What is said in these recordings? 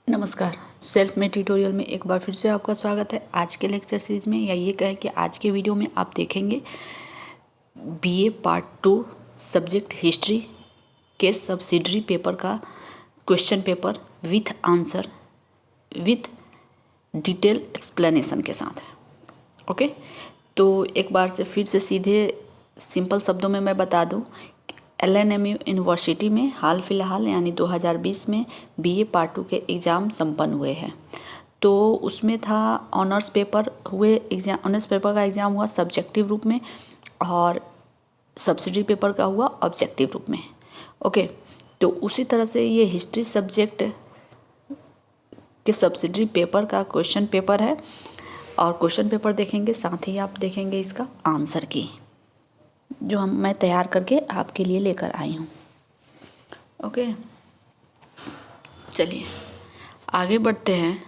नमस्कार। Self made tutorial में एक बार फिर से आपका स्वागत है। आज के लेक्चर सीरीज में या ये कहें कि आज के वीडियो में आप देखेंगे बीए पार्ट 2 सब्जेक्ट हिस्ट्री के सब्सिडरी पेपर का question paper with answer with detail explanation के साथ। ओके, तो एक बार से फिर से सीधे सिंपल शब्दों में मैं बता दूं, LNMU यूनिवर्सिटी में हाल फिलहाल यानी 2020 में बीए पार्ट 2 के एग्ज़ाम संपन्न हुए हैं। तो उसमें था ऑनर्स पेपर का एग्ज़ाम हुआ सब्जेक्टिव रूप में और सब्सिडरी पेपर का हुआ ऑब्जेक्टिव रूप में। ओके, तो उसी तरह से ये हिस्ट्री सब्जेक्ट के सब्सिडरी पेपर का क्वेश्चन पेपर है और क्वेश्चन पेपर देखेंगे, साथ ही आप देखेंगे इसका आंसर की, जो मैं तैयार करके आपके लिए लेकर आई हूँ। ओके, चलिए आगे बढ़ते हैं।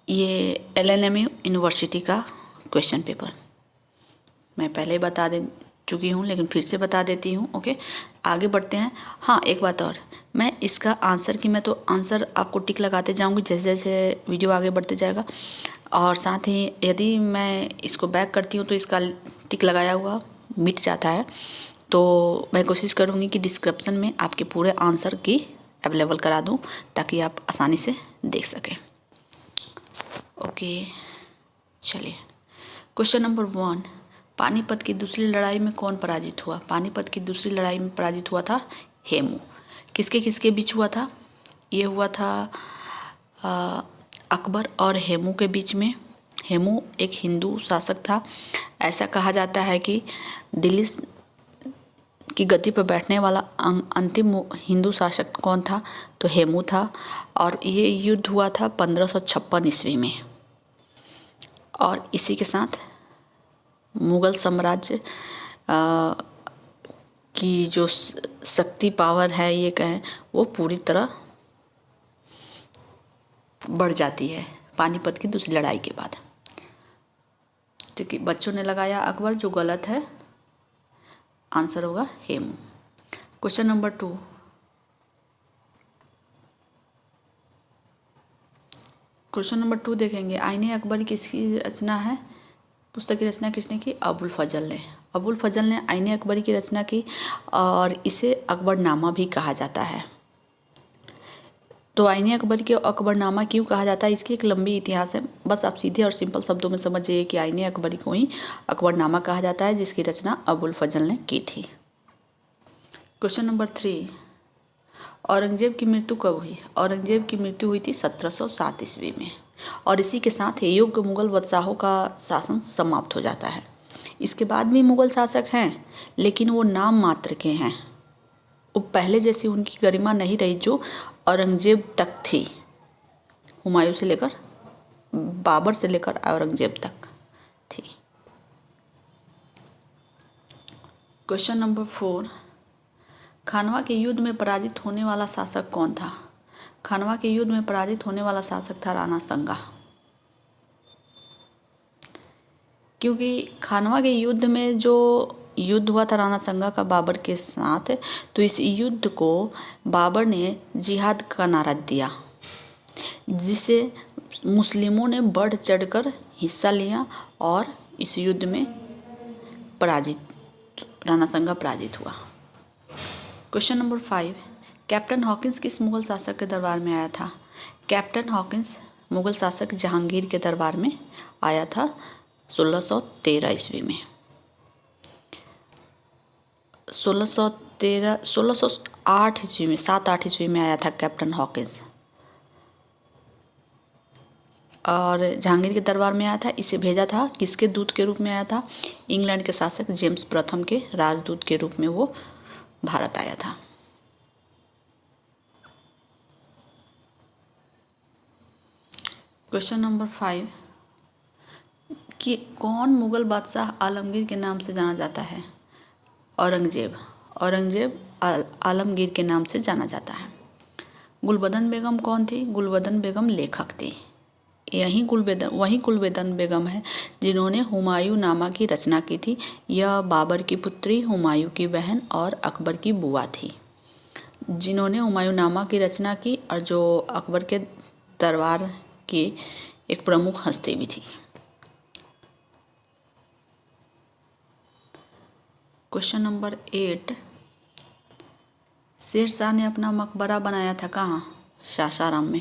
ये LNMU यूनिवर्सिटी का क्वेश्चन पेपर मैं पहले ही बता दे चुकी हूँ, लेकिन फिर से बता देती हूँ। ओके, आगे बढ़ते हैं। हाँ, एक बात और, मैं इसका आंसर की मैं तो आंसर आपको टिक लगाते जाऊँगी जैसे जैसे वीडियो आगे बढ़ते जाएगा, और साथ ही यदि मैं इसको बैक करती हूँ तो इसका टिक लगाया हुआ मिट जाता है। तो मैं कोशिश करूँगी कि डिस्क्रिप्शन में आपके पूरे आंसर की अवेलेबल करा दूँ ताकि आप आसानी से देख सकें। ओके, चलिए क्वेश्चन नंबर 1, पानीपत की दूसरी लड़ाई में कौन पराजित हुआ? पानीपत की दूसरी लड़ाई में पराजित हुआ था हेमू। किसके किसके बीच हुआ था? ये हुआ था अकबर और हेमू के बीच में। हेमू एक हिंदू शासक था। ऐसा कहा जाता है कि दिल्ली की गद्दी पर बैठने वाला अंतिम हिंदू शासक कौन था? तो हेमू था। और ये युद्ध हुआ था 1556 ईस्वी में। और इसी के साथ मुग़ल साम्राज्य की जो शक्ति पावर है ये कहें वो पूरी तरह बढ़ जाती है पानीपत की दूसरी लड़ाई के बाद। ठीक है, बच्चों ने लगाया अकबर, जो गलत है, आंसर होगा Hemu. Question number 2, question number 2 देखेंगे। आईने अकबर किसकी रचना है? पुस्तक की रचना किसने की? अबुल फजल ने। अबुल फजल ने आईने अकबरी की रचना की और इसे अकबरनामा भी कहा जाता है। तो आईने अकबरी के अकबरनामा क्यों कहा जाता है, इसकी एक लंबी इतिहास है। बस आप सीधे और सिंपल शब्दों में समझ जाइए कि आईने अकबरी को ही अकबरनामा कहा जाता है, जिसकी रचना अबुल फजल ने की थी। क्वेश्चन नंबर 3, औरंगजेब की मृत्यु कब हुई? औरंगजेब की मृत्यु हुई थी 1707 ईस्वी में, और इसी के साथ योग्य मुग़ल बादशाहों का शासन समाप्त हो जाता है। इसके बाद भी मुग़ल शासक हैं, लेकिन वो नाम मात्र के हैं। वो पहले जैसी उनकी गरिमा नहीं रही जो औरंगजेब तक थी। हुमायूं से लेकर, बाबर से लेकर औरंगजेब तक थी। क्वेश्चन नंबर 4, खानवा के युद्ध में पराजित होने वाला शासक कौन था? खानवा के युद्ध में पराजित होने वाला शासक था राणा संगा। क्योंकि खानवा के युद्ध में जो युद्ध हुआ था राणा संगा का बाबर के साथ, तो इस युद्ध को बाबर ने जिहाद का नारा दिया, जिसे मुस्लिमों ने बढ़ चढ़कर हिस्सा लिया और इस युद्ध में राणा संगा पराजित हुआ। क्वेश्चन नंबर 5, कैप्टन हॉकिंस किस मुग़ल शासक के दरबार में आया था? कैप्टन हॉकिंस मुग़ल शासक जहांगीर के दरबार में आया था 1613 ईस्वी में। 1608 ईस्वी में, 7-8 ईस्वी में आया था कैप्टन हॉकिंस, और जहांगीर के दरबार में आया था। इसे भेजा था किसके दूत के रूप में आया था? इंग्लैंड के शासक जेम्स प्रथम के राजदूत के रूप में वो भारत आया था। क्वेश्चन नंबर 5, कि कौन मुग़ल बादशाह आलमगीर के नाम से जाना जाता है? औरंगजेब। औरंगजेब आलमगीर के नाम से जाना जाता है। गुलबदन बेगम कौन थी? गुलबदन बेगम लेखक थी। वही गुलबदन बेगम है जिन्होंने हुमायूं नामा की रचना की थी। यह बाबर की पुत्री, हुमायूं की बहन और अकबर की बुआ थी। जिन्होंने हुमायूंनामा की रचना की और जो अकबर के दरबार की एक प्रमुख हस्ती भी थी। क्वेश्चन नंबर 8, शेर शाह ने अपना मकबरा बनाया था कहाँ? सासाराम में।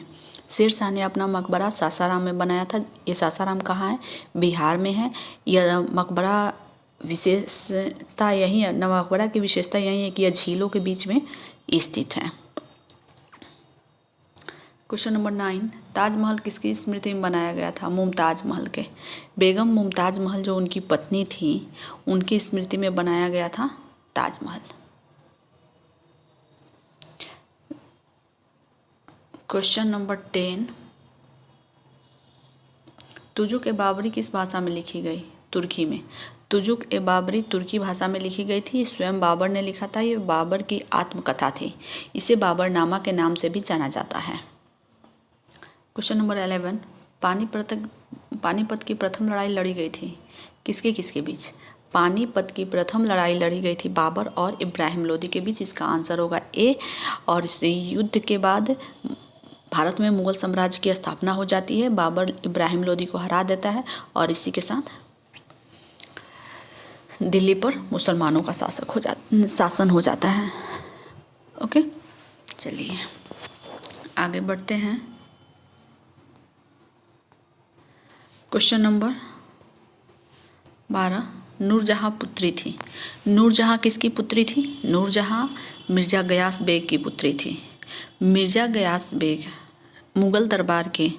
शेर शाह ने अपना मकबरा सासाराम में बनाया था। ये सासाराम कहाँ है? बिहार में है। यह मकबरा विशेषता यही है, मकबरा की विशेषता यही है कि यह झीलों के बीच में स्थित है। क्वेश्चन नंबर 9, ताजमहल किसकी स्मृति में बनाया गया था? मुमताज महल के। बेगम मुमताज महल जो उनकी पत्नी थी, उनकी स्मृति में बनाया गया था ताजमहल। क्वेश्चन नंबर 10, तुजुक ए बाबरी किस भाषा में लिखी गई? तुर्की में। तुजुक ए बाबरी तुर्की भाषा में लिखी गई थी। स्वयं बाबर ने लिखा था। ये बाबर की आत्मकथा थी। इसे बाबरनामा के नाम से भी जाना जाता है। क्वेश्चन नंबर 11, पानीपत की प्रथम लड़ाई लड़ी गई थी किसके किसके बीच? पानीपत की प्रथम लड़ाई लड़ी गई थी बाबर और इब्राहिम लोदी के बीच। इसका आंसर होगा ए। और इस युद्ध के बाद भारत में मुगल साम्राज्य की स्थापना हो जाती है। बाबर इब्राहिम लोदी को हरा देता है और इसी के साथ दिल्ली पर मुसलमानों का शासन हो जाता है। ओके, चलिए आगे बढ़ते हैं। क्वेश्चन नंबर 12, नूरजहाँ पुत्री थी। नूरजहाँ किसकी पुत्री थी? नूरजहाँ मिर्ज़ा गयास बेग की पुत्री थी। मिर्ज़ा गयास बेग मुग़ल दरबार के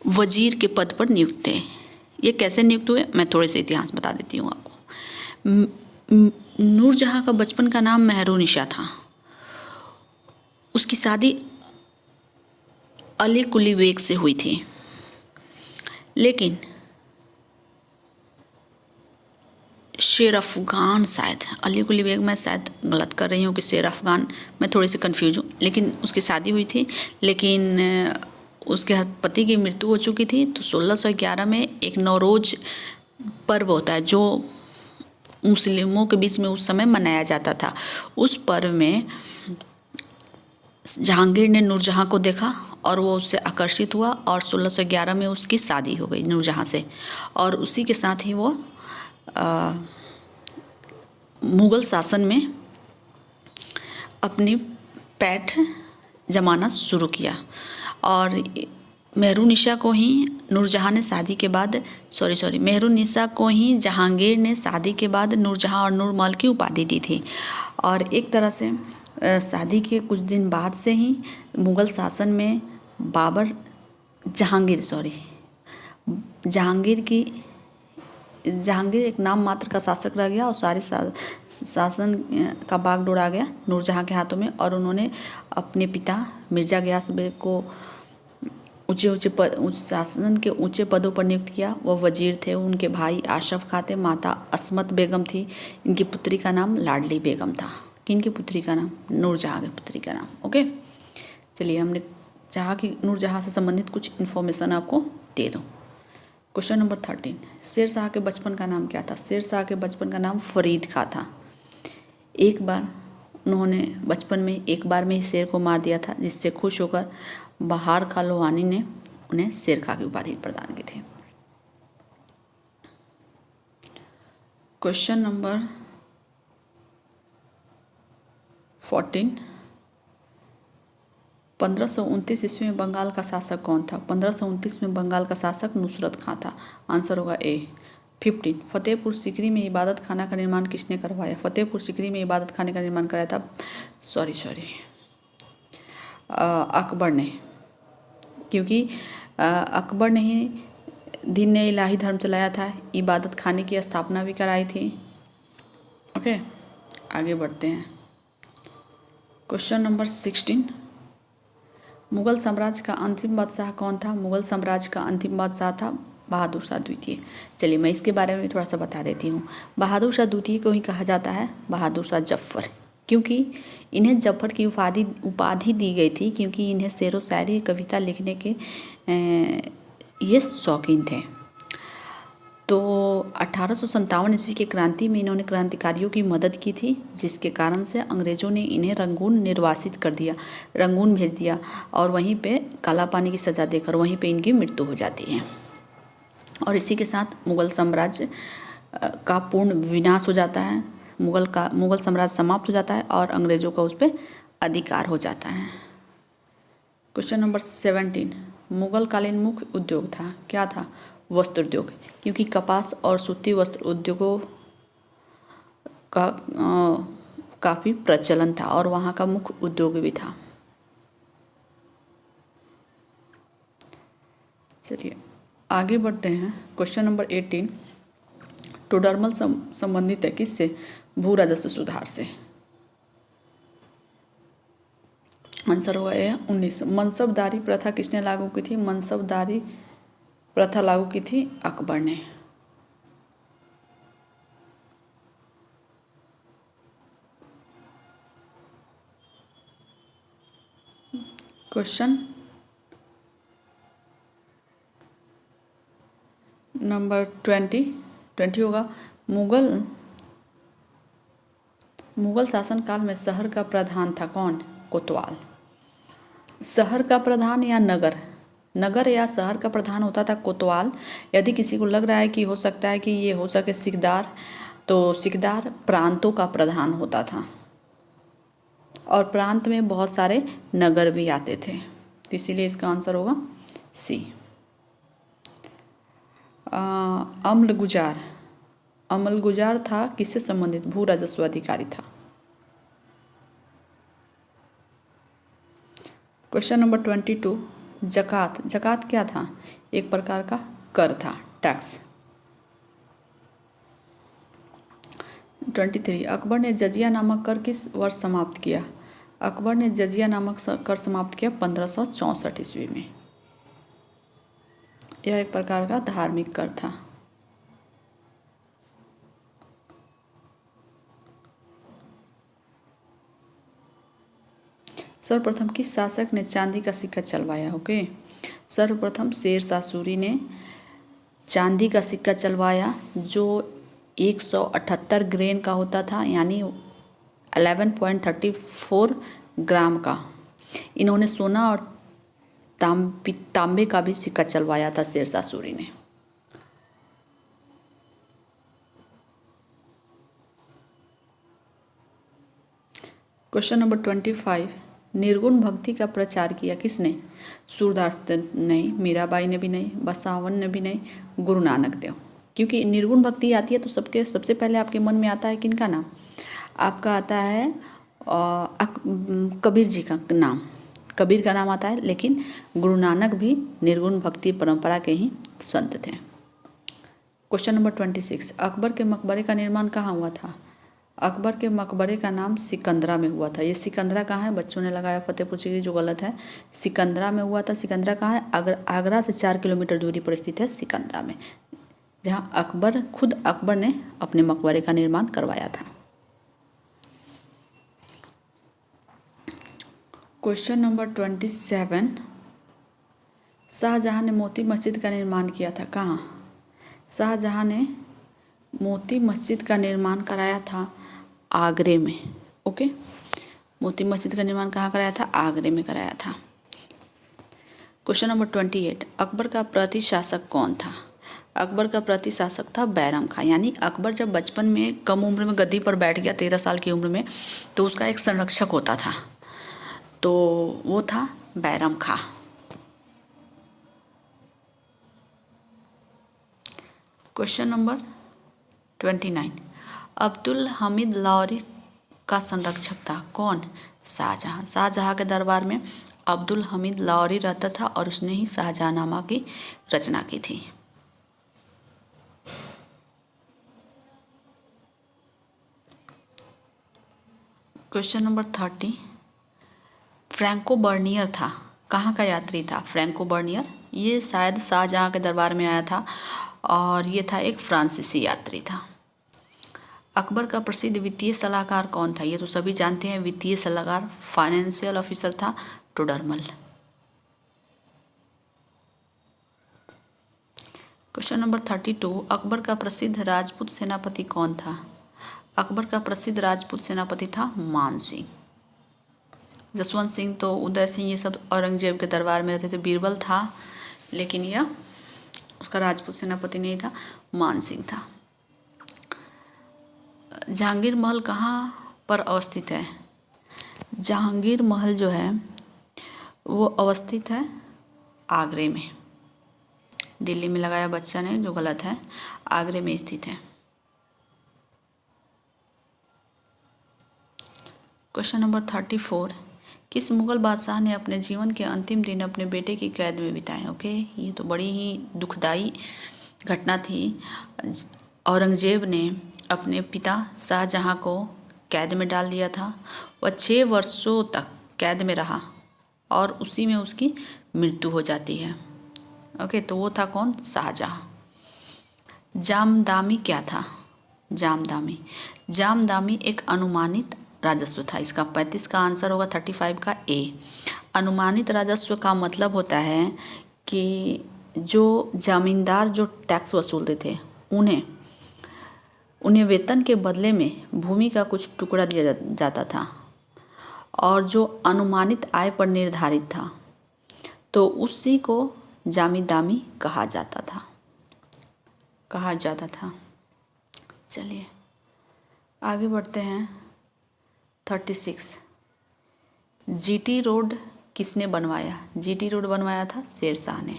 वजीर के पद पर नियुक्त थे। ये कैसे नियुक्त हुए, मैं थोड़े से इतिहास बता देती हूँ आपको। नूरजहाँ का बचपन का नाम मेहरुनिसा था। उसकी शादी अली कुली बेग से हुई थी, लेकिन शेर अफ़गान, शायद अली कुली बेग, मैं शायद गलत कर रही हूँ कि शेर अफ़गान, मैं थोड़ी सी कंफ्यूज हूँ, लेकिन उसकी शादी हुई थी। लेकिन उसके पति की मृत्यु हो चुकी थी। तो 1611 में एक नौरोज पर्व होता है जो मुस्लिमों के बीच में उस समय मनाया जाता था। उस पर्व में जहांगीर ने नूरजहाँ को देखा और वो उससे आकर्षित हुआ और 1611 में उसकी शादी हो गई नूरजहाँ से। और उसी के साथ ही वो मुग़ल शासन में अपनी पैठ जमाना शुरू किया। और मेहरुनिसा को ही नूरजहाँ ने शादी के बाद मेहरुनिसा को ही जहांगीर ने शादी के बाद नूरजहाँ और नूरमहल की उपाधि दी थी। और एक तरह से शादी के कुछ दिन बाद से ही मुग़ल शासन में जहांगीर एक नाम मात्र का शासक रह गया और सारे शासन का बागडोर आ गया नूरजहाँ के हाथों में। और उन्होंने अपने पिता मिर्ज़ा गयास बेग को शासन के ऊंचे पदों पर नियुक्त किया। वह वजीर थे। उनके भाई आशफ खां थे, माता अस्मत बेगम थी। इनकी पुत्री का नाम लाडली बेगम था। किनकी पुत्री का नाम? नूरजहाँ की पुत्री का नाम। ओके, चलिए हमने चाहा कि नूरजहाँ से संबंधित कुछ इन्फॉर्मेशन आपको दे दूँ। क्वेश्चन नंबर 13, शेर शाह के बचपन का नाम क्या था? शेर शाह के बचपन का नाम फरीद खां था। एक बार उन्होंने बचपन में एक बार में ही शेर को मार दिया था, जिससे खुश होकर बहार खां लोहानी ने उन्हें शेर खां की उपाधि प्रदान की थी। क्वेश्चन नंबर 14, 1529 ईस्वी में बंगाल का शासक कौन था? 1529 में बंगाल का शासक नुसरत खां था। आंसर होगा ए। 15, फतेहपुर सीकरी में इबादत खाना का निर्माण किसने करवाया? फतेहपुर सीकरी में इबादत खाने का निर्माण कराया था अकबर ने, क्योंकि अकबर ने ही दीन ने इलाही धर्म चलाया था। इबादत खाने की स्थापना भी कराई थी। ओके, आगे बढ़ते हैं। क्वेश्चन नंबर 16, मुग़ल साम्राज्य का अंतिम बादशाह कौन था? मुग़ल साम्राज्य का अंतिम बादशाह था बहादुर शाह द्वितीय। चलिए मैं इसके बारे में थोड़ा सा बता देती हूँ। बहादुर शाह द्वितीय को ही कहा जाता है बहादुर शाह जफ़र, क्योंकि इन्हें जफ़र की उपाधि दी गई थी, क्योंकि इन्हें शेर व शायरी कविता लिखने के ये शौकीन थे। तो 1857 ईस्वी की क्रांति में इन्होंने क्रांतिकारियों की मदद की थी, जिसके कारण से अंग्रेज़ों ने इन्हें रंगून निर्वासित कर दिया, रंगून भेज दिया और वहीं पे काला पानी की सज़ा देकर वहीं पे इनकी मृत्यु हो जाती है। और इसी के साथ मुग़ल साम्राज्य का पूर्ण विनाश हो जाता है। मुग़ल साम्राज्य समाप्त हो जाता है और अंग्रेज़ों का उस पर अधिकार हो जाता है। क्वेश्चन नंबर 17, मुग़ल कालीन मुख्य उद्योग था, क्या था? वस्त्र उद्योग, क्योंकि कपास और सूती वस्त्र उद्योगों का काफ़ी प्रचलन था और वहाँ का मुख्य उद्योग भी था। चलिए आगे बढ़ते हैं। क्वेश्चन नंबर 18, टोडरमल संबंधित है किससे? भू राजस्व सुधार से। आंसर होगा 19। मनसबदारी प्रथा किसने लागू की थी? मनसबदारी प्रथा लागू की थी अकबर ने। क्वेश्चन नंबर 20 होगा। मुगल शासनकाल में शहर का प्रधान था कौन? कोतवाल। शहर का प्रधान या नगर या शहर का प्रधान होता था कोतवाल। यदि किसी को लग रहा है कि हो सकता है कि ये हो सके सिकदार, तो सिकदार प्रांतों का प्रधान होता था और प्रांत में बहुत सारे नगर भी आते थे, तो इसीलिए इसका आंसर होगा सी। अम्ल गुजार था किससे संबंधित? भू राजस्व अधिकारी था। क्वेश्चन नंबर 22, जकात क्या था? एक प्रकार का कर था, टैक्स। 23, अकबर ने जजिया नामक कर किस वर्ष समाप्त किया? अकबर ने जजिया नामक कर समाप्त किया 1564 ईस्वी में। यह एक प्रकार का धार्मिक कर था। सर्वप्रथम किस शासक ने चांदी का सिक्का चलवाया? ओके, सर्वप्रथम शेरशाह सूरी ने चांदी का सिक्का चलवाया जो 178 ग्रेन का होता था, यानी 11.34 ग्राम का। इन्होंने सोना और तांबे का भी सिक्का चलवाया था शेरशाह सूरी ने। क्वेश्चन नंबर 25, निर्गुण भक्ति का प्रचार किया किसने? सूरदास नहीं, मीराबाई ने भी नहीं, बसावन ने भी नहीं, गुरु नानक देव। क्योंकि निर्गुण भक्ति आती है तो सबसे पहले आपके मन में आता है किनका नाम? आपका आता है कबीर जी का नाम, कबीर का नाम आता है, लेकिन गुरु नानक भी निर्गुण भक्ति परंपरा के ही संत थे। क्वेश्चन नंबर 26, अकबर के मकबरे का निर्माण कहाँ हुआ था? अकबर के मकबरे का नाम सिकंदरा में हुआ था। ये सिकंदरा कहाँ है? बच्चों ने लगाया फतेहपुर सीकरी, जो गलत है। सिकंदरा में हुआ था। सिकंदरा कहाँ है? आगरा से 4 किलोमीटर दूरी पर स्थित है सिकंदरा में, जहाँ खुद अकबर ने अपने मकबरे का निर्माण करवाया था। क्वेश्चन नंबर 27, शाहजहां ने मोती मस्जिद का निर्माण किया था कहाँ? शाहजहां ने मोती मस्जिद का निर्माण कराया था आगरे में। ओके, मोती मस्जिद का निर्माण कहाँ कराया था? आगरे में कराया था। क्वेश्चन नंबर 28, अकबर का प्रतिशासक कौन था? अकबर का प्रतिशासक था बैरम खां। यानी अकबर जब बचपन में कम उम्र में गद्दी पर बैठ गया 13 साल की उम्र में, तो उसका एक संरक्षक होता था, तो वो था बैरम खां। क्वेश्चन नंबर 29, अब्दुल हमीद लाहौरी का संरक्षक था कौन? शाहजहां। शाहजहां के दरबार में अब्दुल हमीद लाहौरी रहता था और उसने ही शाहजहांनामा की रचना की थी। क्वेश्चन नंबर 30, फ्रैंको बर्नियर था कहाँ का यात्री था? फ्रैंको बर्नियर ये शायद शाहजहां के दरबार में आया था और ये था एक फ्रांसीसी यात्री था। अकबर का प्रसिद्ध वित्तीय सलाहकार कौन था? ये तो सभी जानते हैं, वित्तीय सलाहकार फाइनेंशियल ऑफिसर था टोडरमल। क्वेश्चन नंबर 32, अकबर का प्रसिद्ध राजपूत सेनापति कौन था? अकबर का प्रसिद्ध राजपूत सेनापति था मान सिंह। जसवंत सिंह तो उदय सिंह ये सब औरंगजेब के दरबार में रहते थे। बीरबल था, लेकिन यह उसका राजपूत सेनापति नहीं था, मान सिंह था। जहांगीर महल कहाँ पर अवस्थित है? जहांगीर महल जो है वो अवस्थित है आगरे में। दिल्ली में लगाया बच्चा ने, जो गलत है, आगरे में स्थित है। क्वेश्चन नंबर 34, किस मुगल बादशाह ने अपने जीवन के अंतिम दिन अपने बेटे की कैद में बिताए? ओके, ये तो बड़ी ही दुखदाई घटना थी। औरंगजेब ने अपने पिता शाहजहां को कैद में डाल दिया था। वह 6 वर्षों तक कैद में रहा और उसी में उसकी मृत्यु हो जाती है। ओके, तो वो था कौन? शाहजहां। जामदामी क्या था? जामदामी, जामदामी एक अनुमानित राजस्व था। इसका 35 का आंसर होगा 35 का ए। अनुमानित राजस्व का मतलब होता है कि जो जमींदार जो टैक्स वसूलते थे उन्हें वेतन के बदले में भूमि का कुछ टुकड़ा दिया जाता था, और जो अनुमानित आय पर निर्धारित था तो उसी को जामीदामी कहा जाता था। चलिए आगे बढ़ते हैं। 36, जीटी रोड किसने बनवाया? जीटी रोड बनवाया था शेरशाह ने।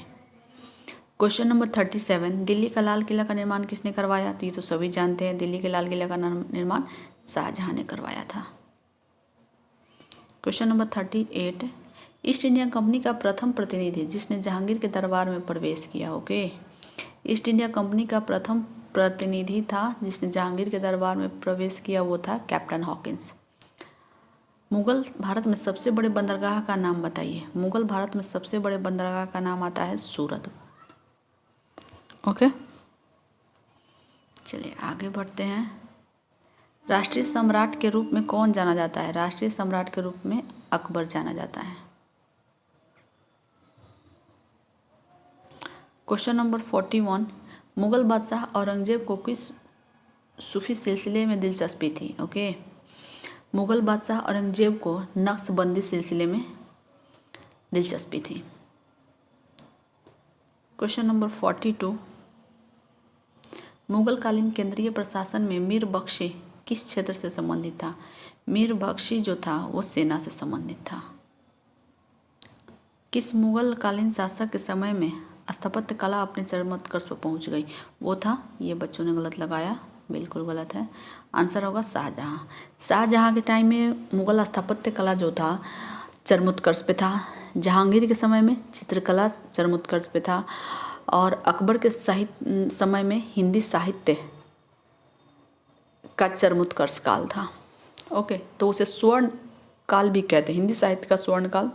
क्वेश्चन नंबर 37, दिल्ली का लाल किला का निर्माण किसने करवाया? तो ये तो सभी जानते हैं, दिल्ली के लाल किला का निर्माण शाहजहां ने करवाया था। Question number 38, east India company का प्रथम प्रतिनिधि जिसने जहांगीर के दरबार में प्रवेश किया। ओके, ईस्ट इंडिया कंपनी का प्रथम प्रतिनिधि था जिसने जहांगीर के दरबार में प्रवेश किया, वो था कैप्टन हॉकिंस। मुगल भारत में सबसे बड़े बंदरगाह का नाम बताइए। मुगल भारत में सबसे बड़े बंदरगाह का नाम आता है सूरत। ओके, चलिए आगे बढ़ते हैं। राष्ट्रीय सम्राट के रूप में कौन जाना जाता है? राष्ट्रीय सम्राट के रूप में अकबर जाना जाता है। क्वेश्चन नंबर 41, मुगल बादशाह औरंगजेब को किस सूफी सिलसिले में दिलचस्पी थी? ओके, मुगल बादशाह औरंगजेब को नक्शबंदी सिलसिले में दिलचस्पी थी। क्वेश्चन नंबर 42, मुगलकालीन केंद्रीय प्रशासन में मीर बख्शी किस क्षेत्र से संबंधित था? मीर बख्शी जो था वो सेना से संबंधित था। किस मुगलकालीन शासक के समय में स्थापत्य कला अपने चरमोत्कर्ष पर पहुंच गई? वो था, ये बच्चों ने गलत लगाया, बिल्कुल गलत है। आंसर होगा शाहजहां। शाहजहां के टाइम में मुगल स्थापत्य कला जो था चरमोत्कर्ष पे था। जहांगीर के समय में चित्रकला चरमोत्कर्ष पे था, और अकबर के समय में हिंदी साहित्य का चरमोत्कर्ष काल था। ओके, तो उसे स्वर्ण काल भी कहते हैं। हिंदी साहित्य का स्वर्ण काल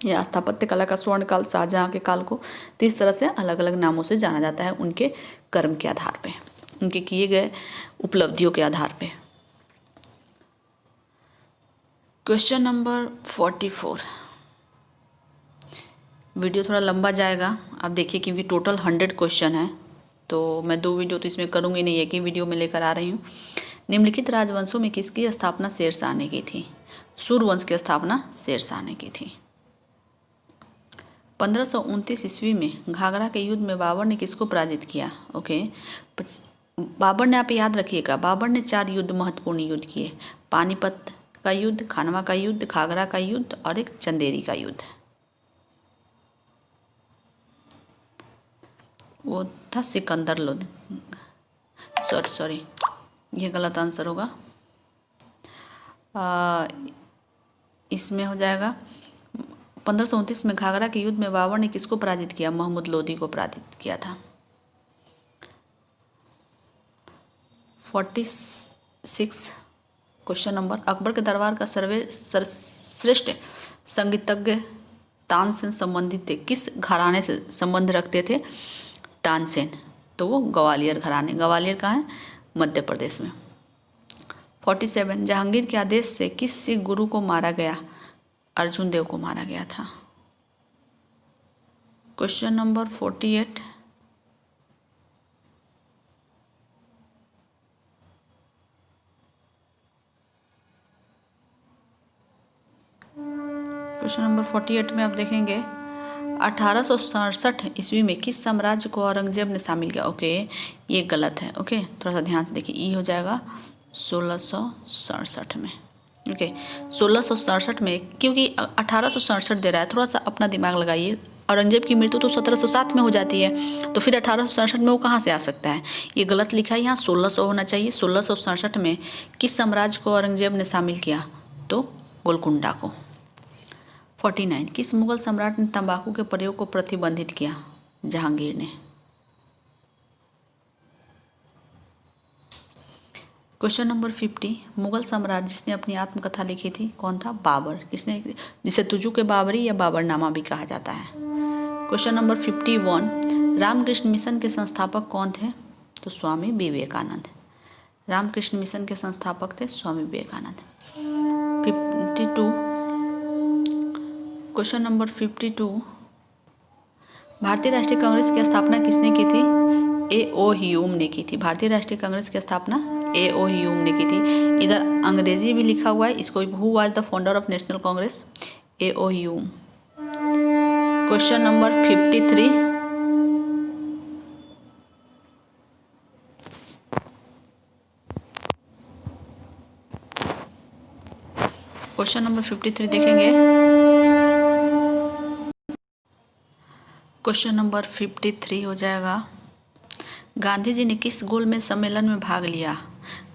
या स्थापत्य कला का स्वर्ण काल शाहजहां के काल को 30 तरह से अलग अलग नामों से जाना जाता है, उनके कर्म के आधार पे, उनके किए गए उपलब्धियों के आधार पे। क्वेश्चन नंबर 44, वीडियो थोड़ा लंबा जाएगा, आप देखिए, क्योंकि टोटल 100 क्वेश्चन है, तो मैं 2 वीडियो तो इसमें करूँगी नहीं, एक ही वीडियो में लेकर आ रही हूँ। निम्नलिखित राजवंशों में किसकी स्थापना शेरशाह ने की थी? सूर्यवंश की स्थापना शेरशाह ने की थी। 1529 ईस्वी में घाघरा के युद्ध में बाबर ने किसको पराजित किया? ओके, बाबर ने, आप याद रखिएगा, बाबर ने 4 युद्ध, महत्वपूर्ण युद्ध किए। पानीपत का युद्ध, खानवा का युद्ध, घाघरा का युद्ध और एक चंदेरी का युद्ध। वो था सिकंदर लोधी। सॉरी, ये गलत आंसर होगा। इसमें हो जाएगा 1529 में घाघरा के युद्ध में बाबर ने किसको पराजित किया? महमूद लोधी को पराजित किया था। 46 क्वेश्चन नंबर, अकबर के दरबार का सर्वश्रेष्ठ संगीतज्ञ तानसेन संबंधित थे? किस घराने से संबंध रखते थे तानसेन? तो वो ग्वालियर घराने। ग्वालियर कहाँ है? मध्य प्रदेश में। 47, जहांगीर के आदेश से किस सिख गुरु को मारा गया? अर्जुन देव को मारा गया था। क्वेश्चन नंबर 48, क्वेश्चन नंबर 48 में आप देखेंगे 1867 ईस्वी में किस साम्राज्य को औरंगजेब ने शामिल किया। ओके, ये गलत है। ओके, थोड़ा सा ध्यान से देखिए, ई हो जाएगा 1667 में। ओके, 1667 में, क्योंकि 1867 दे रहा है, थोड़ा सा अपना दिमाग लगाइए। औरंगजेब की मृत्यु तो 1707 में हो जाती है, तो फिर 1867 में वो कहाँ से आ सकता है। ये गलत लिखा है, यहाँ 1600 होना चाहिए। 1667 में किस साम्राज्य को औरंगजेब ने शामिल किया, तो गोलकुंडा को। 49 किस मुगल सम्राट ने तंबाकू के प्रयोग को प्रतिबंधित किया, जहांगीर ने। क्वेश्चन नंबर 50 मुगल सम्राट जिसने अपनी आत्मकथा लिखी थी कौन था, बाबर। किसने, जिसे तुजू के बाबरी या बाबरनामा भी कहा जाता है। क्वेश्चन नंबर 51 रामकृष्ण मिशन के संस्थापक कौन थे, तो स्वामी विवेकानंद। रामकृष्ण मिशन के संस्थापक थे स्वामी विवेकानंद। 52 क्वेश्चन नंबर 52 भारतीय राष्ट्रीय कांग्रेस की स्थापना किसने की थी, ए.ओ. ह्यूम ने की थी। भारतीय राष्ट्रीय कांग्रेस की स्थापना ए.ओ. ह्यूम ने की थी। इधर अंग्रेजी भी लिखा हुआ है इसको, who was the founder of national Congress, A.O.. Hume. Question number 53 question number 53 देखेंगे। क्वेश्चन नंबर 53 हो जाएगा गांधी जी ने किस गोलमेज सम्मेलन में भाग लिया।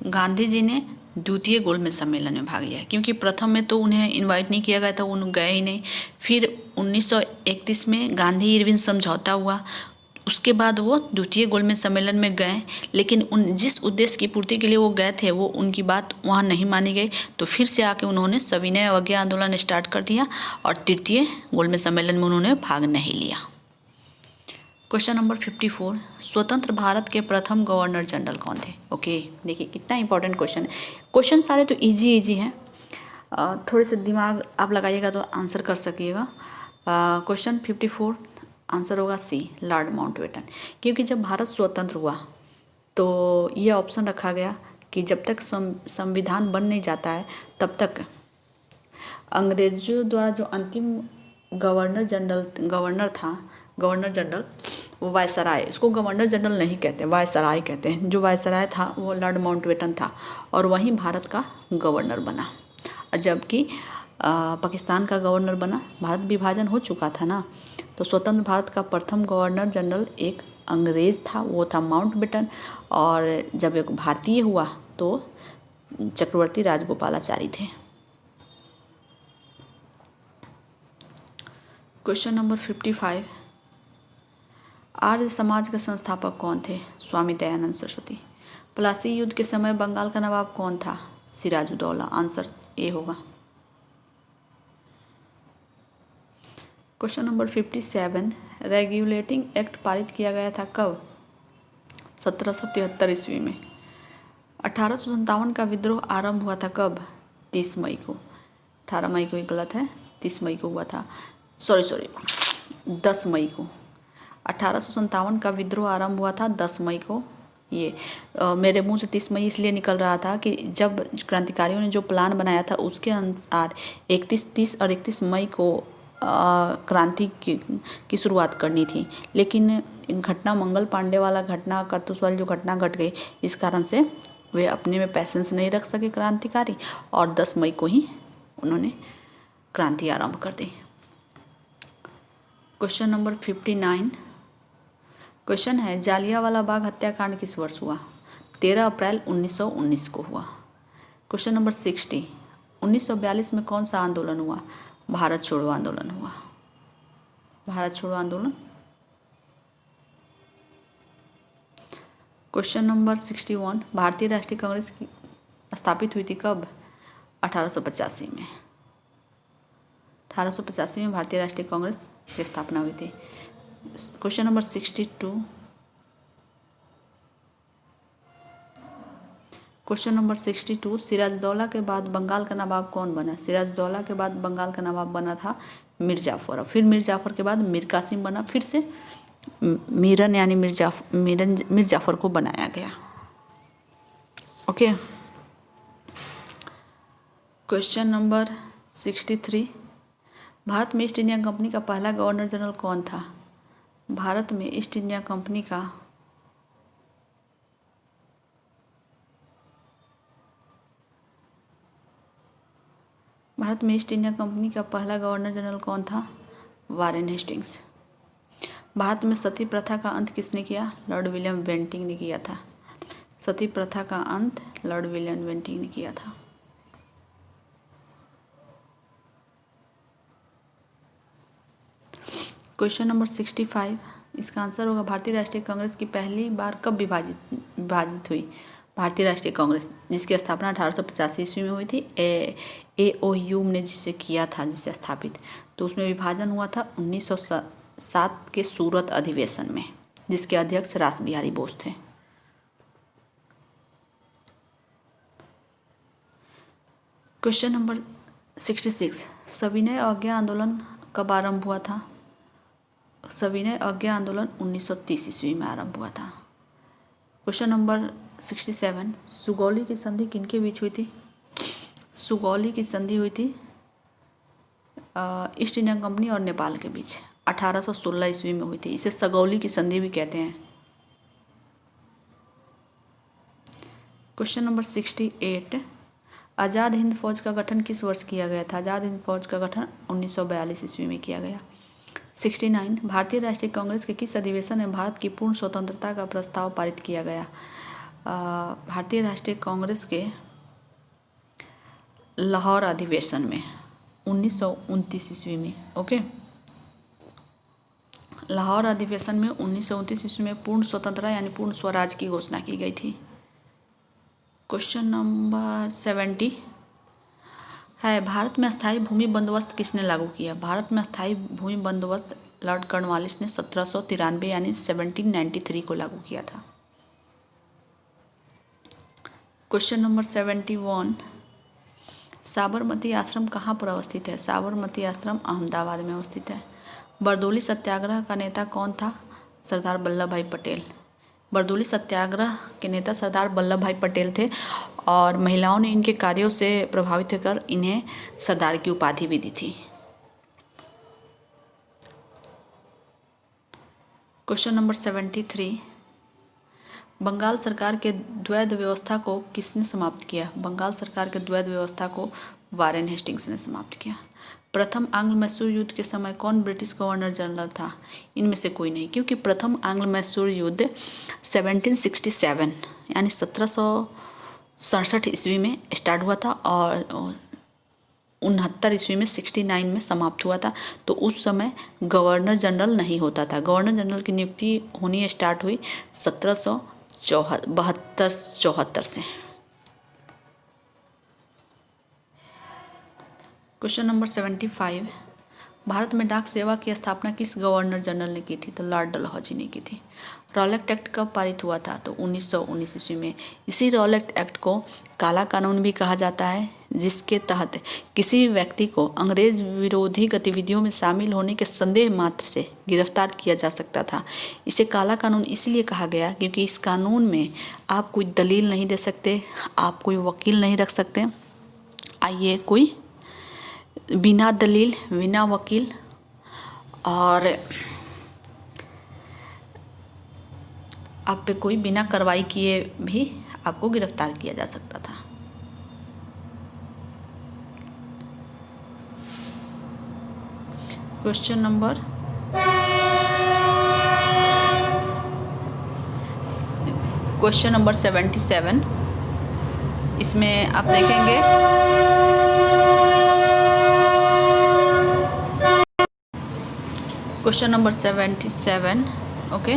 गांधी जी ने द्वितीय गोलमेज सम्मेलन में भाग लिया, क्योंकि प्रथम में तो उन्हें इनवाइट नहीं किया गया था, उन गए ही नहीं। फिर 1931 में गांधी इरविन समझौता हुआ, उसके बाद वो द्वितीय गोलमेज सम्मेलन में गए, लेकिन उन जिस उद्देश्य की पूर्ति के लिए वो गए थे वो उनकी बात वहाँ नहीं मानी गई, तो फिर से आके उन्होंने सविनय अवज्ञा आंदोलन स्टार्ट कर दिया और तृतीय गोलमेज सम्मेलन में उन्होंने भाग नहीं लिया। क्वेश्चन नंबर 54 स्वतंत्र भारत के प्रथम गवर्नर जनरल कौन थे। ओके, देखिए कितना इंपॉर्टेंट क्वेश्चन है। क्वेश्चन सारे तो इजी हैं, थोड़े से दिमाग आप लगाइएगा तो आंसर कर सकिएगा। क्वेश्चन 54 आंसर होगा सी, लॉर्ड माउंटबेटन। क्योंकि जब भारत स्वतंत्र हुआ तो ये ऑप्शन रखा गया कि जब तक संविधान बन नहीं जाता है तब तक अंग्रेजों द्वारा जो अंतिम गवर्नर जनरल वो वायसराय, इसको गवर्नर जनरल नहीं कहते, वायसराय कहते हैं। जो वायसराय था वो लॉर्ड माउंटबेटन था और वहीं भारत का गवर्नर बना। और जबकि पाकिस्तान का गवर्नर बना, भारत विभाजन हो चुका था ना, तो स्वतंत्र भारत का प्रथम गवर्नर जनरल एक अंग्रेज था, वो था माउंटबेटन। और जब एक भारतीय हुआ तो चक्रवर्ती राजगोपालाचारी थे। क्वेश्चन नंबर 55 आर्य समाज के संस्थापक कौन थे, स्वामी दयानंद सरस्वती। प्लासी युद्ध के समय बंगाल का नवाब कौन था, सिराजुद्दौला। आंसर ए होगा। क्वेश्चन नंबर 57 रेगुलेटिंग एक्ट पारित किया गया था कब, 1773 ईस्वी में। 1857 का विद्रोह आरंभ हुआ था कब, 30 मई को। 18 मई को, गलत है, 30 मई को हुआ था, सॉरी 10 मई को। 1857 का विद्रोह आरंभ हुआ था 10 मई को। ये मेरे मुंह से 30 मई इसलिए निकल रहा था कि जब क्रांतिकारियों ने जो प्लान बनाया था उसके अनुसार 30 और 31 मई को क्रांति की शुरुआत करनी थी, लेकिन घटना मंगल पांडे वाला घटना, करतूस वाली जो घटना घट गई, इस कारण से वे अपने में पैसेंस नहीं रख सके क्रांतिकारी, और 10 मई को ही उन्होंने क्रांति आरंभ कर दी। क्वेश्चन नंबर 59 क्वेश्चन है जालियांवाला बाग हत्याकांड किस वर्ष हुआ, 13 अप्रैल 1919 को हुआ। क्वेश्चन नंबर 60 1942 में कौन सा आंदोलन हुआ, भारत छोड़ो आंदोलन हुआ। भारत छोड़ो आंदोलन। क्वेश्चन नंबर 61 भारतीय राष्ट्रीय कांग्रेस की स्थापित हुई थी कब, 1885 में। 1885 में भारतीय राष्ट्रीय कांग्रेस की स्थापना हुई थी। Question number 62 question number 62 Sirajuddaula के बाद बंगाल का नवाब कौन बना। सिराजुद्दौला के बाद बंगाल का नवाब बना था मीर जाफर, और फिर मीर जाफर के बाद मीर कासिम बना, फिर से मीरन यानी मीर जाफर को बनाया गया। ओके। क्वेश्चन नंबर 63 भारत में ईस्ट इंडिया कंपनी का पहला गवर्नर जनरल कौन था? भारत में ईस्ट इंडिया कंपनी का पहला गवर्नर जनरल कौन था? Warren Hastings. भारत में सती प्रथा का अंत किसने किया? लॉर्ड विलियम बेंटिंक ने किया था। सती प्रथा का अंत लॉर्ड विलियम बेंटिंक ने किया था। क्वेश्चन नंबर 65, इसका आंसर होगा भारतीय राष्ट्रीय कांग्रेस की पहली बार कब विभाजित हुई? भारतीय राष्ट्रीय कांग्रेस जिसकी स्थापना 1885 ईस्वी में हुई थी, AOU ने जिसे किया था, जिसे स्थापित, तो उसमें विभाजन हुआ था 1907 के सूरत अधिवेशन में, जिसके अध्यक्ष रास बिहारी बोस थे। क्वेश्चन नंबर 66, सविनय अवज्ञा आंदोलन कब आरंभ हुआ था? सविनय अवज्ञा आंदोलन 1930 ईस्वी में आरंभ हुआ था। क्वेश्चन नंबर 67, सुगौली की संधि किनके बीच हुई थी? सुगौली की संधि हुई थी ईस्ट इंडिया कंपनी और नेपाल के बीच, 1816 ईस्वी में हुई थी। इसे सगौली की संधि भी कहते हैं। क्वेश्चन नंबर 68, आज़ाद हिंद फौज का गठन किस वर्ष किया गया था? आज़ाद हिंद फौज का गठन 1942 ईस्वी में किया गया। 69, भारतीय राष्ट्रीय कांग्रेस के किस अधिवेशन में भारत की पूर्ण स्वतंत्रता का प्रस्ताव पारित किया गया? भारतीय राष्ट्रीय कांग्रेस के लाहौर अधिवेशन में 1929 ईस्वी में। ओके, लाहौर अधिवेशन में 1929 ईस्वी में पूर्ण स्वतंत्रता यानी पूर्ण स्वराज की घोषणा की गई थी। क्वेश्चन नंबर 70 है, भारत में स्थायी भूमि बंदोबस्त किसने लागू किया? भारत में स्थायी भूमि बंदोबस्त लॉर्ड कॉर्नवालिस ने 1793 यानी 1793 को लागू किया था। क्वेश्चन नंबर 71, साबरमती आश्रम कहाँ पर अवस्थित है? साबरमती आश्रम अहमदाबाद में अवस्थित है। बरदोली सत्याग्रह का नेता कौन था? सरदार वल्लभ भाई पटेल। बरदोली सत्याग्रह के नेता सरदार वल्लभ भाई पटेल थे और महिलाओं ने इनके कार्यों से प्रभावित होकर इन्हें सरदार की उपाधि भी दी थी। क्वेश्चन नंबर 73, बंगाल सरकार के द्वैध व्यवस्था को किसने समाप्त किया? बंगाल सरकार के द्वैध व्यवस्था को वारेन हेस्टिंग्स ने समाप्त किया। प्रथम आंग्ल मैसूर युद्ध के समय कौन ब्रिटिश गवर्नर जनरल था? इनमें से कोई नहीं, क्योंकि प्रथम आंग्ल मैसूर युद्ध 1767 यानी 1767 ईस्वी में स्टार्ट हुआ था और 69 ईस्वी में 69 में समाप्त हुआ था। तो उस समय गवर्नर जनरल नहीं होता था। गवर्नर जनरल की नियुक्ति होनी स्टार्ट हुई 1772-74 से। क्वेश्चन नंबर 75, भारत में डाक सेवा की स्थापना किस गवर्नर जनरल ने की थी? तो लॉर्ड डलहौजी ने की थी। रॉलेट एक्ट कब पारित हुआ था? तो 1919 ईस्वी में। इसी रॉलेट एक्ट को काला कानून भी कहा जाता है, जिसके तहत किसी व्यक्ति को अंग्रेज विरोधी गतिविधियों में शामिल होने के संदेह मात्र से गिरफ्तार किया जा सकता था। इसे काला कानून इसलिए कहा गया क्योंकि इस कानून में आप कोई दलील नहीं दे सकते, आप कोई वकील नहीं रख सकते। आइए, कोई बिना दलील, बिना वकील और आप पे कोई बिना कार्रवाई किए भी आपको गिरफ्तार किया जा सकता था। क्वेश्चन नंबर 77, इसमें आप देखेंगे क्वेश्चन नंबर 77। ओके,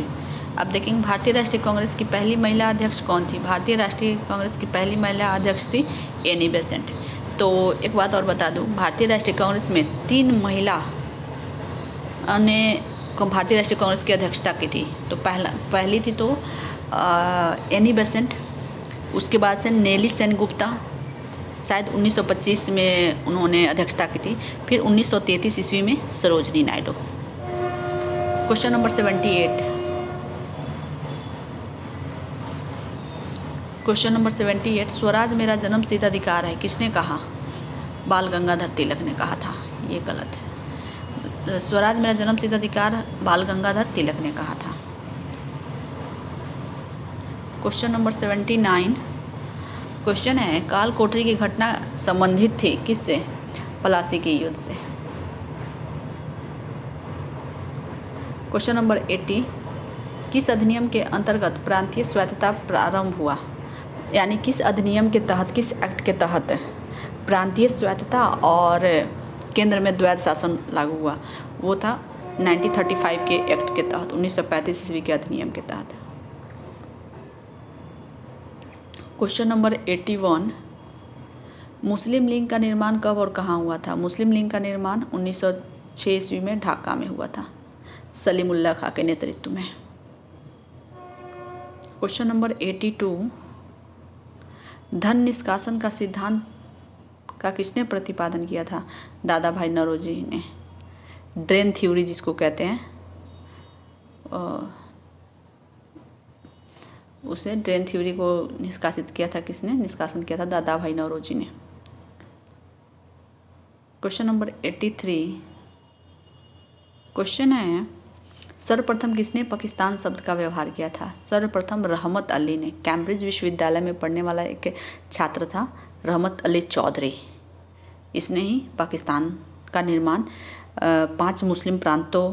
अब देखेंगे भारतीय राष्ट्रीय कांग्रेस की पहली महिला अध्यक्ष कौन थी? भारतीय राष्ट्रीय कांग्रेस की पहली महिला अध्यक्ष थी एनी बेसेंट। तो एक बात और बता दूं, भारतीय राष्ट्रीय कांग्रेस में 3 महिला ने भारतीय राष्ट्रीय कांग्रेस की अध्यक्षता की थी। तो पहली थी तो एनी बेसेंट, उसके बाद से नेली सेनगुप्ता, शायद 1925 में उन्होंने अध्यक्षता की थी। फिर 1933 ईस्वी में Sarojini Naidu. Question number 78, question number 78, Swaraj मेरा जन्मसिद्ध अधिकार है, किसने कहा? बाल गंगाधर तिलक ने कहा था। ये गलत है। स्वराज मेरा जन्मसिद्ध अधिकार बाल गंगाधर तिलक ने कहा था। क्वेश्चन नंबर 79 क्वेश्चन है, काल कोठरी की घटना संबंधित थी किससे? प्लासी के युद्ध से। क्वेश्चन नंबर 80 किस अधिनियम के अंतर्गत प्रांतीय स्वायत्तता प्रारंभ हुआ? यानी किस अधिनियम के तहत, किस एक्ट के तहत प्रांतीय स्वायत्तता और केंद्र में द्वैध शासन लागू हुआ? वो था 1935 के एक्ट के तहत, 1935 ईस्वी के अधिनियम के तहत। क्वेश्चन नंबर 81 मुस्लिम लीग का निर्माण कब और कहाँ हुआ था? मुस्लिम लीग का निर्माण 1906 ईस्वी में ढाका में हुआ था, सलीमुल्लाह खां के नेतृत्व में। क्वेश्चन नंबर 82 धन निष्कासन का सिद्धांत का किसने प्रतिपादन किया था? दादा भाई नौरोजी ने। ड्रेन थ्योरी जिसको कहते हैं, उसे ड्रेन थ्योरी को निष्कासित किया था किसने? निष्कासन किया था दादा भाई नौरोजी ने। क्वेश्चन नंबर 83 क्वेश्चन है, सर्वप्रथम किसने पाकिस्तान शब्द का व्यवहार किया था? सर्वप्रथम रहमत अली ने। कैम्ब्रिज विश्वविद्यालय में पढ़ने वाला एक छात्र था रहमत अली चौधरी। इसने ही पाकिस्तान का निर्माण 5 मुस्लिम प्रांतों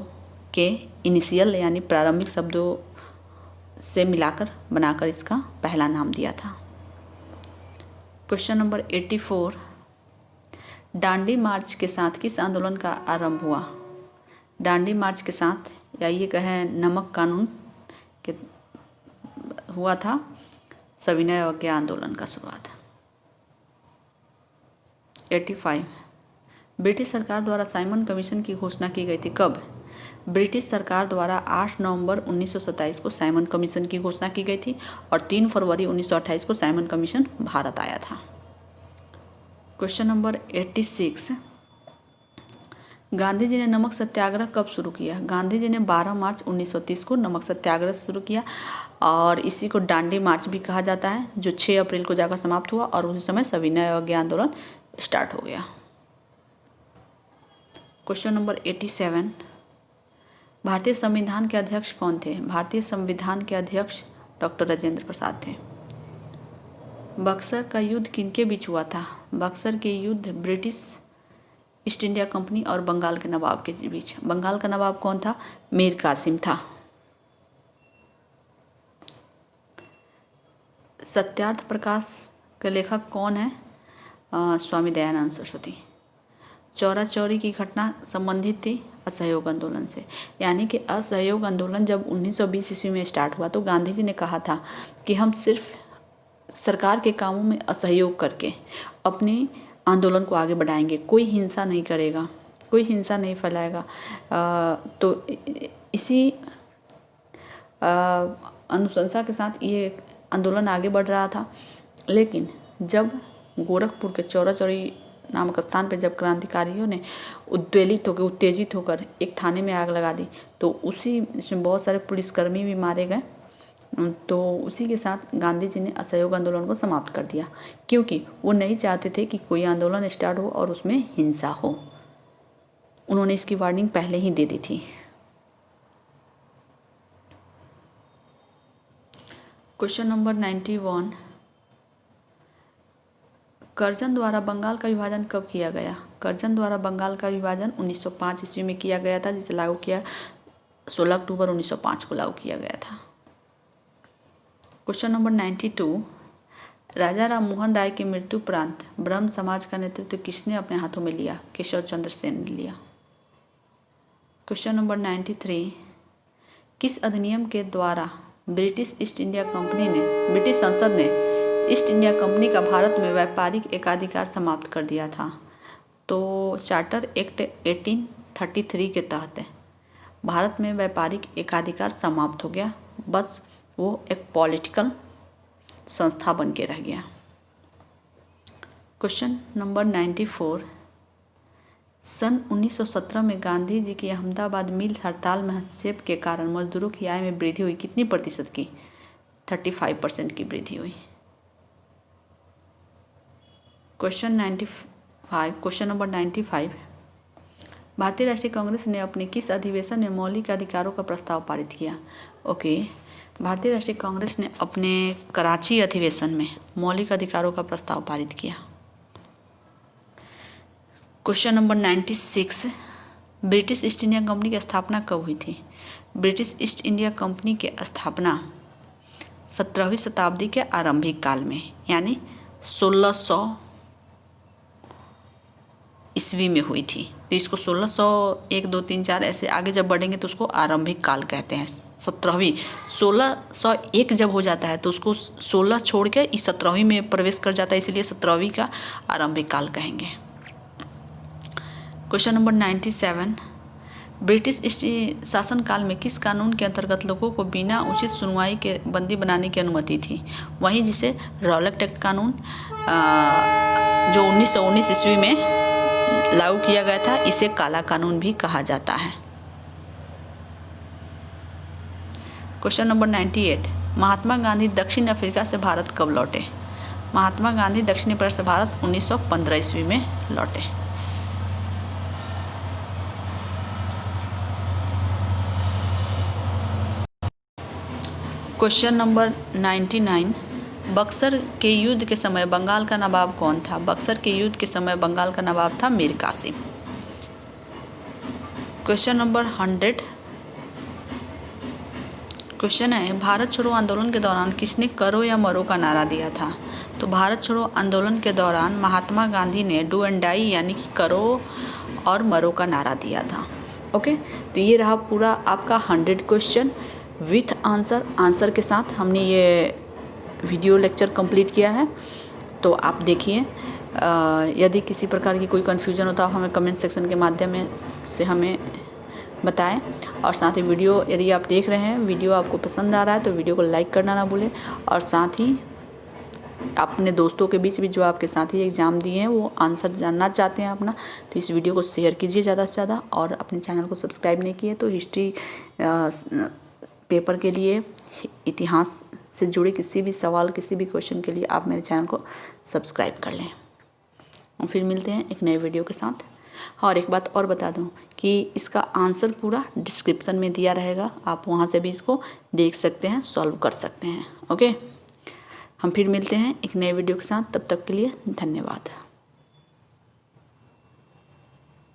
के इनिशियल यानी प्रारंभिक शब्दों से मिलाकर बनाकर इसका पहला नाम दिया था। क्वेश्चन नंबर 84 दांडी मार्च के साथ किस आंदोलन का आरंभ हुआ? दांडी मार्च के साथ, या ये कहें नमक कानून के हुआ था सविनय अवज्ञा आंदोलन का शुरुआत। 85 ब्रिटिश सरकार द्वारा साइमन कमीशन की घोषणा की गई थी कब? ब्रिटिश सरकार द्वारा 8 नवंबर 1927 को साइमन कमीशन की घोषणा की गई थी और 3 फरवरी 1928 को साइमन कमीशन भारत आया था। क्वेश्चन नंबर 86 गांधी जी ने नमक सत्याग्रह कब शुरू किया? गांधी जी ने 12 मार्च 1930 को नमक सत्याग्रह शुरू किया और इसी को दांडी मार्च भी कहा जाता है, जो 6 अप्रैल को जाकर समाप्त हुआ और उसी समय सविनय अवज्ञा आंदोलन स्टार्ट हो गया। क्वेश्चन नंबर 87 भारतीय संविधान के अध्यक्ष कौन थे? भारतीय संविधान के अध्यक्ष डॉक्टर राजेंद्र प्रसाद थे। बक्सर का युद्ध किनके बीच हुआ था? बक्सर के युद्ध ब्रिटिश ईस्ट इंडिया कंपनी और बंगाल के नवाब के बीच। बंगाल का नवाब कौन था? मीर कासिम था। सत्यार्थ प्रकाश के लेखक कौन है? स्वामी दयानंद सरस्वती। चौरा चौरी की घटना संबंधित थी असहयोग आंदोलन से, यानी कि असहयोग आंदोलन जब 1920 ईस्वी में स्टार्ट हुआ तो गांधी जी ने कहा था कि हम सिर्फ सरकार के कामों में असहयोग करके अपने आंदोलन को आगे बढ़ाएंगे, कोई हिंसा नहीं करेगा, कोई हिंसा नहीं फैलाएगा। तो इसी अनुशंसा के साथ ये आंदोलन आगे बढ़ रहा था। लेकिन जब गोरखपुर के चौरा चौरी नामक स्थान पर जब क्रांतिकारियों ने उत्तेजित होकर एक थाने में आग लगा दी तो उसी में बहुत सारे पुलिसकर्मी भी मारे गए। तो उसी के साथ गांधी जी ने असहयोग आंदोलन को समाप्त कर दिया, क्योंकि वो नहीं चाहते थे कि कोई आंदोलन स्टार्ट हो और उसमें हिंसा हो। उन्होंने इसकी वार्निंग पहले ही दे दी थी। क्वेश्चन नंबर 91 कर्जन द्वारा बंगाल का विभाजन कब किया गया? कर्जन द्वारा बंगाल का विभाजन 1905 ईस्वी में किया गया था, जिसे लागू किया 16 अक्टूबर 1905 को लागू किया गया था। क्वेश्चन नंबर 92 राजा राम मोहन राय की मृत्यु उपरांत ब्रह्म समाज का नेतृत्व किसने अपने हाथों में लिया? केशव चंद्र सेन ने लिया। क्वेश्चन नंबर 93 किस अधिनियम के द्वारा ब्रिटिश संसद ने ईस्ट इंडिया कंपनी का भारत में व्यापारिक एकाधिकार समाप्त कर दिया था? तो चार्टर एक्ट 1833 के तहत भारत में व्यापारिक एकाधिकार समाप्त हो गया, बस वो एक पॉलिटिकल संस्था बन के रह गया। क्वेश्चन नंबर 94 सन 1917 में गांधी जी की अहमदाबाद मिल हड़ताल में हस्तक्षेप के कारण मजदूरों की आय में वृद्धि हुई, कितनी प्रतिशत की? 35% की वृद्धि हुई। क्वेश्चन नंबर 95 भारतीय राष्ट्रीय कांग्रेस ने अपने किस अधिवेशन में मौलिक अधिकारों का प्रस्ताव पारित किया? ओके, भारतीय राष्ट्रीय कांग्रेस ने अपने कराची अधिवेशन में मौलिक अधिकारों का प्रस्ताव पारित किया। Question number 96, British east India company की स्थापना कब हुई थी? ब्रिटिश ईस्ट इंडिया कंपनी की स्थापना 17वीं शताब्दी के आरंभिक काल में, यानी 1600 ईस्वी में हुई थी। तो इसको 1601, 2, 3, 4 ऐसे आगे जब बढ़ेंगे तो उसको आरंभिक काल कहते हैं। 1601 जब हो जाता है तो उसको 16 छोड़ के इस 17वीं में प्रवेश कर जाता है, इसलिए 17वीं का आरंभिक काल कहेंगे। क्वेश्चन नंबर 97, ब्रिटिश शासन काल में किस कानून के अंतर्गत लोगों को बिना उचित सुनवाई के बंदी बनाने की अनुमति थी? वहीं जिसे रॉलेट एक्ट कानून जो 1919 ईस्वी में लागू किया गया था, इसे काला कानून भी कहा जाता है। क्वेश्चन नंबर 98, महात्मा गांधी दक्षिण अफ्रीका से भारत कब लौटे? महात्मा गांधी दक्षिण अफ्रीका से भारत 1915 ईस्वी में लौटे। क्वेश्चन नंबर 99, बक्सर के युद्ध के समय बंगाल का नवाब कौन था? बक्सर के युद्ध के समय बंगाल का नवाब था Mir Qasim. Question number 100, question है, भारत छोड़ो आंदोलन के दौरान किसने करो या मरो का नारा दिया था? तो भारत छोड़ो आंदोलन के दौरान महात्मा गांधी ने डू एंड डाई यानी कि करो और मरो का नारा दिया था। ओके, तो ये रहा पूरा आपका 100 क्वेश्चन विथ आंसर के साथ हमने ये वीडियो लेक्चर कंप्लीट किया है। तो आप देखिए, यदि किसी प्रकार की कोई कन्फ्यूजन हो तो आप हमें कमेंट सेक्शन के माध्यम से हमें बताएं। और साथ ही वीडियो यदि आप देख रहे हैं, वीडियो आपको पसंद आ रहा है तो वीडियो को लाइक करना ना भूलें। और साथ ही अपने दोस्तों के बीच भी जो आपके साथी एग्ज़ाम दिए हैं वो आंसर जानना चाहते हैं अपना, तो इस वीडियो को शेयर कीजिए ज़्यादा से ज़्यादा। और अपने चैनल को सब्सक्राइब नहीं किए तो हिस्ट्री पेपर के लिए, इतिहास से जुड़े किसी भी सवाल, किसी भी क्वेश्चन के लिए आप मेरे चैनल को सब्सक्राइब कर लें। और फिर मिलते हैं एक नए वीडियो के साथ। और एक बात और बता दूं कि इसका आंसर पूरा डिस्क्रिप्शन में दिया रहेगा, आप वहां से भी इसको देख सकते हैं, सॉल्व कर सकते हैं। ओके, हम फिर मिलते हैं एक नए वीडियो के साथ, तब तक के लिए धन्यवाद।